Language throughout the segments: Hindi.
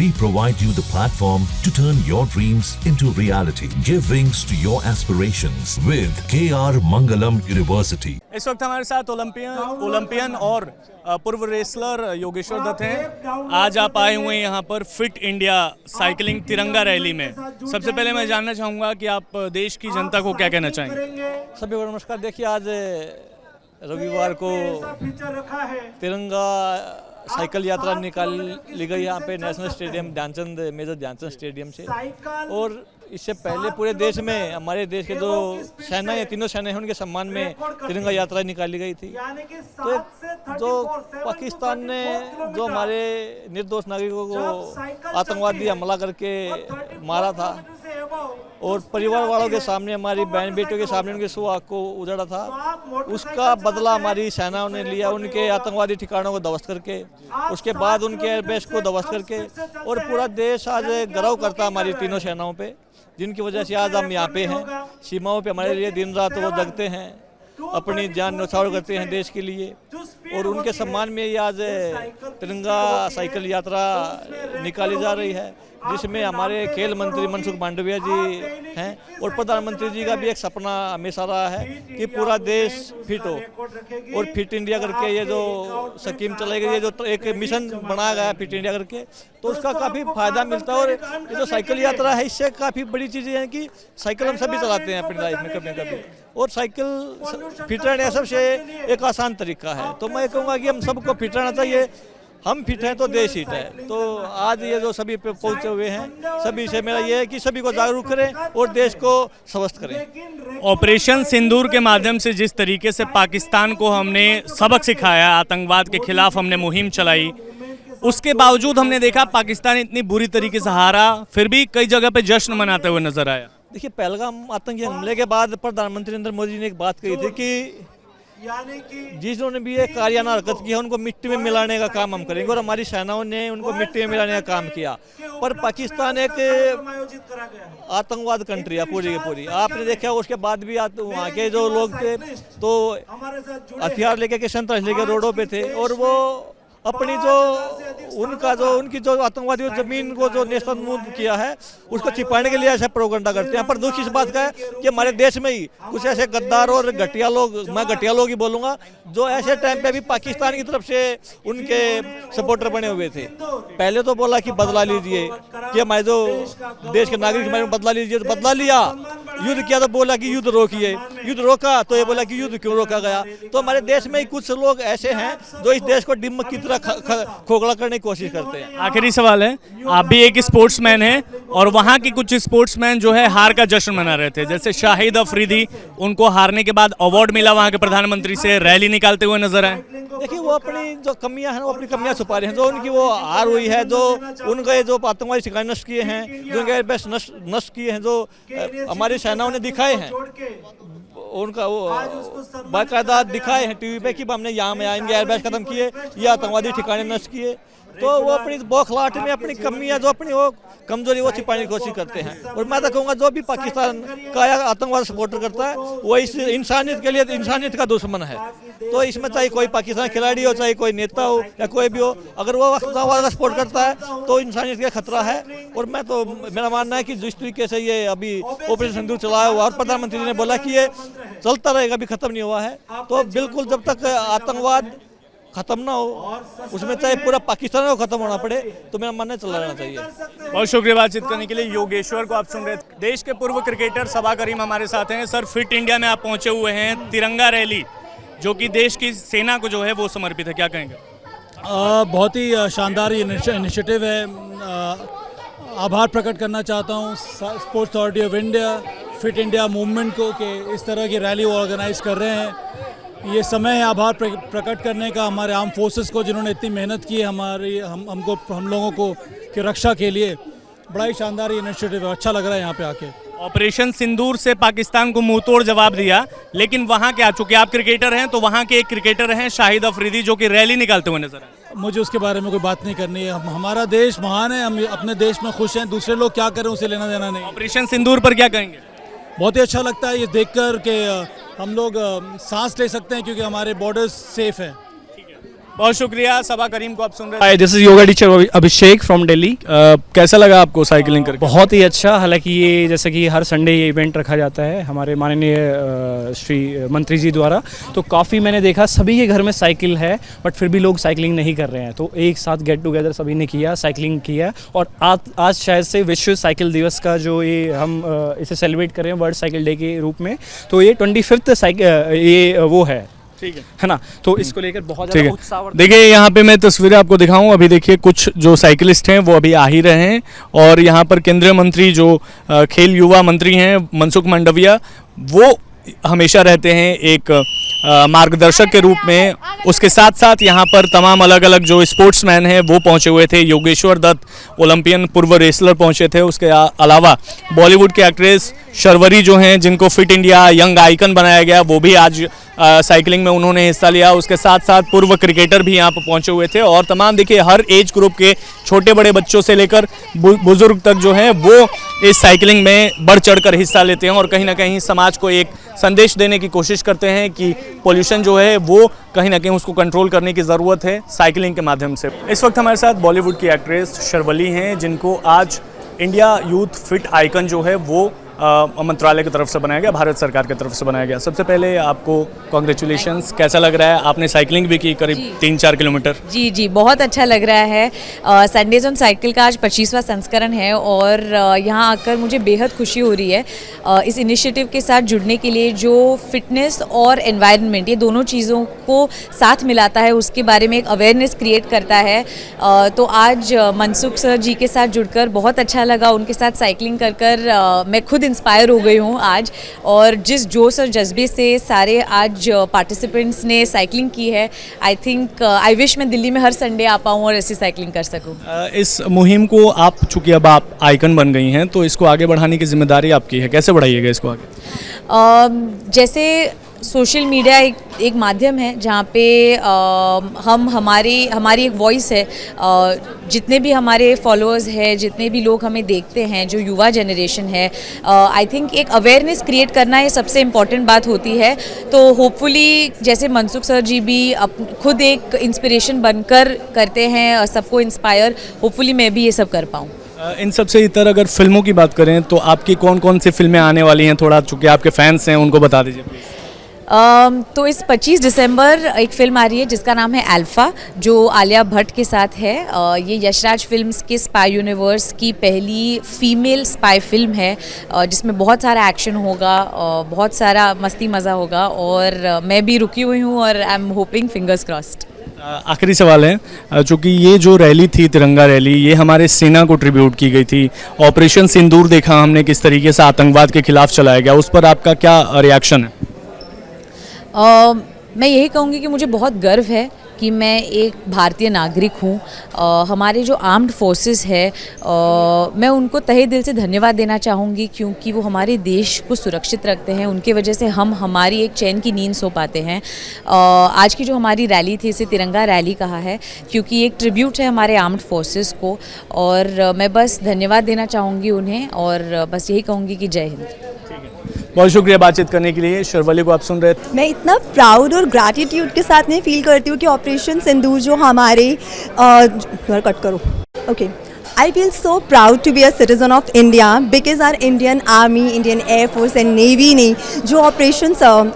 We provide you the platform to turn your dreams into reality. Give wings to your aspirations with KR Mangalam University. इस वक्त हमारे साथ ओलंपियन और पूर्व रेसलर योगेश्वर दत्त हैं। आज आप आए हुए हैं यहाँ पर फिट इंडिया साइकिलिंग तिरंगा रैली में। सबसे पहले मैं जानना चाहूँगा कि आप देश की जनता को क्या कहना चाहेंगे। सभी को नमस्कार। देखिए, आज रविवार को तिरंगा साइकिल यात्रा निकाली गई यहाँ पे national stadium major Dhyan Chand stadium से। और इससे पहले पूरे देश में हमारे देश के जो सेना है, तीनों सेना है, उनके सम्मान में तिरंगा यात्रा निकाली गई थी। तो जो पाकिस्तान ने जो हमारे निर्दोष नागरिकों को आतंकवादी हमला करके मारा था और परिवार वालों के सामने, हमारी बहन बेटियों के सामने उनके सुहाग को उजाड़ा था, उसका बदला हमारी सेनाओं ने लिया। उनके आतंकवादी ठिकानों को ध्वस्त करके, उसके बाद उनके एयरबेस को ध्वस्त करके, और पूरा देश आज गर्व करता हमारी तीनों सेनाओं पे, जिनकी वजह से आज हम यहाँ पे हैं। सीमाओं पे हमारे लिए दिन रात वो जगते हैं, अपनी जान न्यौछावर करते हैं देश के लिए। और उनके सम्मान में ये आज तिरंगा साइकिल यात्रा निकाली जा रही है, जिसमें हमारे खेल मंत्री मनसुख मांडविया जी हैं और प्रधानमंत्री जी का भी एक सपना हमेशा रहा है कि पूरा देश फिट हो। और फिट इंडिया करके ये जो स्कीम चलाई गई है, जो एक मिशन बनाया गया है फिट इंडिया करके, तो उसका काफ़ी फायदा मिलता है। और ये जो साइकिल यात्रा है, इससे काफ़ी बड़ी चीज़ें हैं कि साइकिल हम सभी चलाते हैं अपनी लाइफ में कभी न कभी, और साइकिल फिट रहने सबसे एक आसान तरीका है। तो मैं कहूँगा कि हम सबको फिट रहना चाहिए। हम फिट हैं तो देश हिट है। तो आज ये जो सभी पे पहुंचे हुए हैं, सभी से मेरा ये है कि सभी को जागरूक करें और देश को स्वस्थ करें। ऑपरेशन सिंदूर के माध्यम से जिस तरीके से पाकिस्तान को हमने सबक सिखाया, आतंकवाद के खिलाफ हमने मुहिम चलाई, उसके बावजूद हमने देखा पाकिस्तान इतनी बुरी तरीके से हारा, फिर भी कई जगह पे जश्न मनाते हुए नजर आया। देखिए, पहलगाम आतंकी हमले के बाद प्रधानमंत्री नरेंद्र मोदी ने एक बात कही थी कि जिन्होंने भी ये कारियाना हरकत की है, उनको मिट्टी में मिलाने का काम हम करेंगे। और हमारी सेनाओं ने उनको मिट्टी में मिलाने का काम किया। पर पाकिस्तान एक आतंकवाद कंट्री है पूरी की पूरी। आपने देखा, उसके बाद भी वहाँ के जो लोग थे तो हथियार लेके के संतरास लेके रोडों पे थे, और वो अपनी उनकी जो आतंकवादी जमीन को जो नेस्तनाबूद किया है, उसको छिपाने के लिए ऐसा प्रोपेगेंडा करते हैं। पर दुख इस बात का है कि हमारे देश में ही कुछ ऐसे गद्दार और घटिया लोग, मैं घटिया लोग ही बोलूँगा, जो ऐसे टाइम पे भी पाकिस्तान की तरफ से उनके सपोर्टर बने हुए थे। पहले तो बोला कि बदला लीजिए, कि हमारे जो देश के नागरिक हमारे बदला लीजिए, तो बदला लिया। युद्ध किया तो बोला कि युद्ध रोकिए, युद्ध रोका तो ये बोला कि युद्ध क्यों रोका गया। तो हमारे देश में ही कुछ लोग ऐसे हैं जो इस देश को डिम्म की खोखला करने की कोशिश करते हैं। आखिरी सवाल है, आप भी एक स्पोर्ट्समैन हैं और वहाँ के कुछ स्पोर्ट्समैन जो है हार का जश्न मना रहे थे, जैसे शाहिद अफरीदी, उनको हारने के बाद अवार्ड मिला वहाँ के प्रधानमंत्री से, रैली निकालते हुए नजर आए। देखिए, वो अपनी जो कमियां हैं वो अपनी कमियां छुपा रहे हैं। जो उनकी वो हार हुई है, जो उनके जो आतंकवादी ठिकाने नष्ट किए हैं, जो उनके एयरबेस नष्ट किए हैं, जो हमारी सेनाओं ने दिखाए हैं, उनका वो बाकायदा दिखाए हैं टीवी पे कि हमने यहाँ में आएंगे, एयरबेस खत्म किए, ये आतंकवादी ठिकाने नष्ट किए। तो वो अपनी बौखलाहट में अपनी कमियां, जो अपनी वो कमजोरी, वो छिपाने की कोशिश करते हैं। और मैं तो कहूँगा, जो भी पाकिस्तान का आतंकवाद सपोर्टर करता है, वो इस इंसानियत के लिए इंसानियत का दुश्मन है। तो इसमें चाहे कोई पाकिस्तान खिलाड़ी हो, चाहे कोई नेता हो या कोई भी हो, अगर वो आतंकवाद का सपोर्ट करता है तो इंसानियत का खतरा है। और मेरा मानना है कि जिस तरीके से ये अभी ऑपरेशन सिंदूर चलाया हुआ, और प्रधानमंत्री ने बोला कि ये चलता रहेगा, अभी खत्म नहीं हुआ है, तो बिल्कुल जब तक आतंकवाद खत्म ना हो, उसमें चाहे पूरा पाकिस्तान को खत्म होना पड़े, तो मेरा मानना चला रहना चाहिए। बहुत शुक्रिया बातचीत करने के लिए। योगेश्वर को आप सुन रहे थे। देश के पूर्व क्रिकेटर सबा करीम हमारे साथ हैं। सर, फिट इंडिया में आप पहुंचे हुए हैं, तिरंगा रैली जो कि देश की सेना को जो है वो समर्पित है, क्या कहेंगे? बहुत ही शानदार इनिशिएटिव है। आभार प्रकट करना चाहता हूँ sports authority of India, fit India movement को, कि इस तरह की रैली ऑर्गेनाइज कर रहे हैं। ये समय है आभार प्रकट करने का हमारे आर्म फोर्सेस को, जिन्होंने इतनी मेहनत की है हम लोगों को की रक्षा के लिए। बड़ा ही शानदार इनिशिएटिव है, अच्छा लग रहा है यहाँ पे आके। ऑपरेशन सिंदूर से पाकिस्तान को मुंह तोड़ जवाब दिया, लेकिन वहाँ के, चूंकि आप क्रिकेटर हैं तो वहाँ के एक क्रिकेटर हैं शाहिद अफरीदी, जो कि रैली निकालते हुए नजर आए। मुझे उसके बारे में कोई बात नहीं करनी है। हमारा देश महान है, हम अपने देश में खुश हैं, दूसरे लोग क्या करें उसे लेना देना नहीं। ऑपरेशन सिंदूर पर क्या कहेंगे? बहुत ही अच्छा लगता है ये देखकर कि हम लोग सांस ले सकते हैं, क्योंकि हमारे बॉर्डर्स सेफ हैं। बहुत शुक्रिया। सबा करीम को आप सुन रहे hi, this is yoga teacher Abhishek from Delhi. कैसा लगा आपको साइकिलिंग करके? बहुत ही अच्छा। हालांकि ये जैसे कि हर संडे ये इवेंट रखा जाता है हमारे माननीय श्री मंत्री जी द्वारा, तो काफ़ी मैंने देखा सभी के घर में साइकिल है, बट फिर भी लोग साइकिलिंग नहीं कर रहे हैं। तो एक साथ गेट टुगेदर सभी ने किया, साइकिलिंग किया, और आज शायद से विश्व साइकिल दिवस का जो ये हम इसे सेलिब्रेट कर रहे हैं वर्ल्ड साइकिल डे के रूप में, तो ये 25th साइकिल ये वो है, ठीक है ना। तो इसको लेकर बहुत ज़्यादा उत्साह। देखिए यहाँ पे मैं तस्वीरें आपको दिखाऊं। अभी देखिए कुछ जो साइकिलिस्ट हैं वो अभी आ ही रहे हैं, और यहाँ पर केंद्रीय मंत्री जो खेल युवा मंत्री हैं मनसुख मांडविया, वो हमेशा रहते हैं एक मार्गदर्शक के रूप में। उसके साथ साथ यहाँ पर तमाम अलग अलग जो स्पोर्ट्समैन हैं वो पहुँचे हुए थे। योगेश्वर दत्त ओलंपियन पूर्व रेसलर पहुँचे थे। उसके अलावा बॉलीवुड के एक्ट्रेस शर्वरी जो हैं, जिनको फिट इंडिया यंग आइकन बनाया गया, वो भी आज साइकिलिंग में उन्होंने हिस्सा लिया। उसके साथ साथ पूर्व क्रिकेटर भी यहाँ पर पहुँचे हुए थे। और तमाम देखिए हर एज ग्रुप के छोटे बड़े बच्चों से लेकर बुजुर्ग तक जो हैं वो इस साइकिलिंग में बढ़ चढ़कर हिस्सा लेते हैं, और कहीं ना कहीं समाज को एक संदेश देने की कोशिश करते हैं कि पोल्यूशन जो है वो कहीं ना कहीं उसको कंट्रोल करने की ज़रूरत है साइकिलिंग के माध्यम से। इस वक्त हमारे साथ बॉलीवुड की एक्ट्रेस शर्वरी हैं, जिनको आज इंडिया यूथ फिट आइकन जो है वो मंत्रालय की तरफ से बनाया गया, भारत सरकार की तरफ से बनाया गया। सबसे पहले आपको कॉन्ग्रेचुलेशंस। कैसा लग रहा है? आपने साइकिलिंग भी की करीब 3-4 किलोमीटर। जी बहुत अच्छा लग रहा है। संडेज ऑन साइकिल का आज 25वां संस्करण है, और यहाँ आकर मुझे बेहद खुशी हो रही है इस इनिशिएटिव के साथ जुड़ने के लिए, जो फिटनेस और एनवायरनमेंट ये दोनों चीज़ों को साथ मिलाता है, उसके बारे में एक अवेयरनेस क्रिएट करता है। तो आज मनसुख सर जी के साथ जुड़कर बहुत अच्छा लगा। उनके साथ साइकिलिंग कर मैं खुद इंस्पायर हो गई हूँ आज, और जिस जोश और जज्बे से सारे आज पार्टिसिपेंट्स ने साइकिलिंग की है, आई थिंक आई विश मैं दिल्ली में हर संडे आ पाऊँ और ऐसी साइकिलिंग कर सकूँ। इस मुहिम को आप, चूँकि अब आप आइकन बन गई हैं, तो इसको आगे बढ़ाने की जिम्मेदारी आपकी है। कैसे बढ़ाइएगा इसको आगे? जैसे सोशल मीडिया एक माध्यम है जहाँ पे हमारी एक वॉइस है। जितने भी हमारे फॉलोअर्स हैं, जितने भी लोग हमें देखते हैं, जो युवा जनरेशन है, आई थिंक एक अवेयरनेस क्रिएट करना ये सबसे इम्पॉर्टेंट बात होती है। तो होपफुली जैसे मनसुख सर जी भी खुद एक इंस्पिरेशन बनकर करते हैं सबको इंस्पायर, होपफुली मैं भी ये सब कर पाऊँ। इन सबसे इतर अगर फिल्मों की बात करें तो आपकी कौन कौन सी फिल्में आने वाली हैं? थोड़ा चूँकि आपके फैंस हैं उनको बता दीजिए प्लीज़। तो इस 25 दिसंबर एक फ़िल्म आ रही है जिसका नाम है अल्फ़ा, जो आलिया भट्ट के साथ है। ये यशराज फिल्म्स के स्पाई यूनिवर्स की पहली फीमेल स्पाई फिल्म है, जिसमें बहुत सारा एक्शन होगा, बहुत सारा मस्ती मज़ा होगा, और मैं भी रुकी हुई हूँ और I am hoping fingers crossed. आखिरी सवाल है, चूँकि ये जो रैली थी, तिरंगा रैली, ये हमारे सेना को ट्रिब्यूट की गई थी। ऑपरेशन सिंदूर देखा हमने किस तरीके से आतंकवाद के खिलाफ चलाया गया, उस पर आपका क्या रिएक्शन है? मैं यही कहूँगी कि मुझे बहुत गर्व है कि मैं एक भारतीय नागरिक हूँ। हमारे जो आर्म्ड फोर्सेस है, मैं उनको तहे दिल से धन्यवाद देना चाहूँगी, क्योंकि वो हमारे देश को सुरक्षित रखते हैं। उनके वजह से हम हमारी एक चैन की नींद सो पाते हैं। आज की जो हमारी रैली थी, इसे तिरंगा रैली कहा है क्योंकि एक ट्रिब्यूट है हमारे आर्म्ड फोर्सेस को, और मैं बस धन्यवाद देना चाहूँगी उन्हें, और बस यही कहूँगी कि जय हिंद। बहुत शुक्रिया बातचीत करने के लिए। शर्वरी को आप सुन रहे थे। मैं इतना प्राउड और ग्रैटिट्यूड के साथ में फील करती हूँ कि ऑपरेशन सिंदूर जो हमारे कट करो okay I feel so proud to be a citizen of India because our Indian Army, Indian Air Force and Navy ने जो ऑपरेशन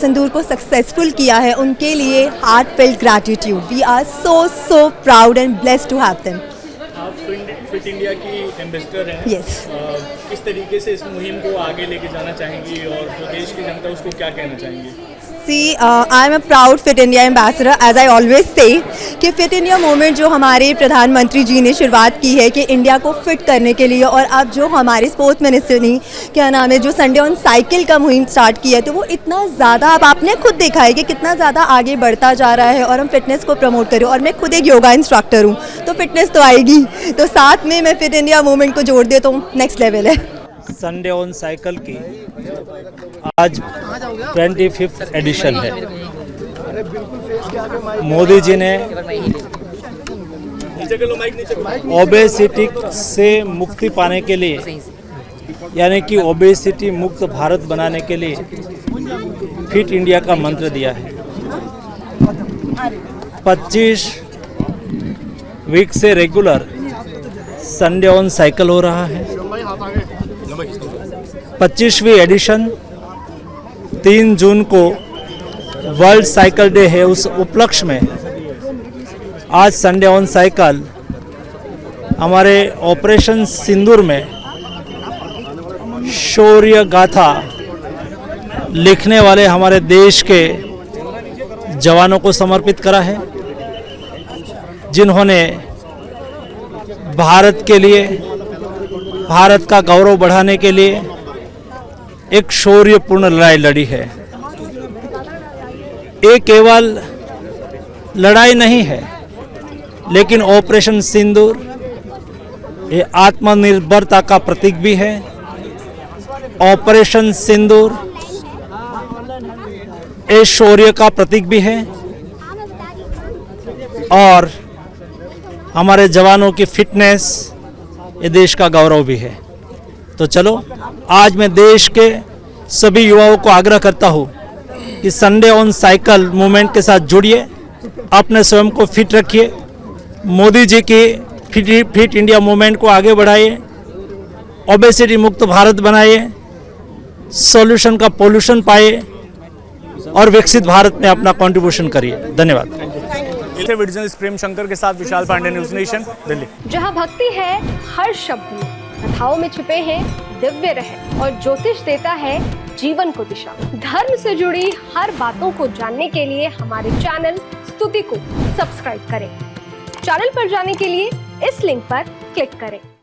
सिंदूर को सक्सेसफुल किया है, उनके लिए heartfelt gratitude. We are so proud and blessed to have them. आप फिट इंडिया की एम्बेसडर हैं। Yes. किस तरीके से इस मुहिम को आगे लेके जाना चाहेंगी, और जो देश की जनता है उसको क्या कहना चाहेंगी? See, I am a proud Fit India ambassador, as I always say कि फिट इंडिया मूवमेंट जो हमारे प्रधानमंत्री जी ने शुरुआत की है कि इंडिया को फिट करने के लिए, और अब जो हमारे स्पोर्ट्स मिनिस्टर ने क्या नाम है जो संडे ऑन साइकिल का मुहिम स्टार्ट किया है, तो वो इतना ज़्यादा, अब आपने खुद देखा है कि कितना ज़्यादा आगे बढ़ता जा रहा है, और हम फिटनेस को प्रमोट करें। और मैं खुद एक योगा इंस्ट्रक्टर हूँ, तो फिटनेस तो आएगी, तो साथ में मैं फिट इंडिया मूवमेंट को जोड़ दे तो नेक्स्ट लेवल है। संडे ऑन साइकिल की आज 25th एडिशन है। मोदी जी ने ओबेसिटी से मुक्ति पाने के लिए, यानी कि ओबेसिटी मुक्त भारत बनाने के लिए फिट इंडिया का मंत्र दिया है। 25 वीक से रेगुलर संडे ऑन साइकिल हो रहा है। 25वीं एडिशन 3 जून को वर्ल्ड साइकिल डे है। उस उपलक्ष्य में आज संडे ऑन साइकिल हमारे ऑपरेशन सिंदूर में शौर्य गाथा लिखने वाले हमारे देश के जवानों को समर्पित करा है, जिन्होंने भारत के लिए, भारत का गौरव बढ़ाने के लिए एक शौर्यपूर्ण लड़ाई लड़ी है। ये केवल लड़ाई नहीं है, लेकिन ऑपरेशन सिंदूर ये आत्मनिर्भरता का प्रतीक भी है। ऑपरेशन सिंदूर ये शौर्य का प्रतीक भी है और हमारे जवानों की फिटनेस ये देश का गौरव भी है। तो चलो, आज मैं देश के सभी युवाओं को आग्रह करता हूँ कि संडे ऑन साइकिल मूवमेंट के साथ जुड़िए, अपने स्वयं को फिट रखिए, मोदी जी की फिट इंडिया मूवमेंट को आगे बढ़ाइए, ओबेसिटी मुक्त भारत बनाइए, सॉल्यूशन का पोल्यूशन पाए और विकसित भारत में अपना कंट्रीब्यूशन करिए। धन्यवाद। जर्नलिस्ट प्रेम शंकर के साथ विशाल पांडे, न्यूज़ नेशन, दिल्ली। जहां भक्ति है हर शब्द में, कथाओं में छिपे हैं दिव्य रहस्य और ज्योतिष देता है जीवन को दिशा। धर्म से जुड़ी हर बातों को जानने के लिए हमारे चैनल स्तुति को सब्सक्राइब करें। चैनल पर जाने के लिए इस लिंक पर क्लिक करें।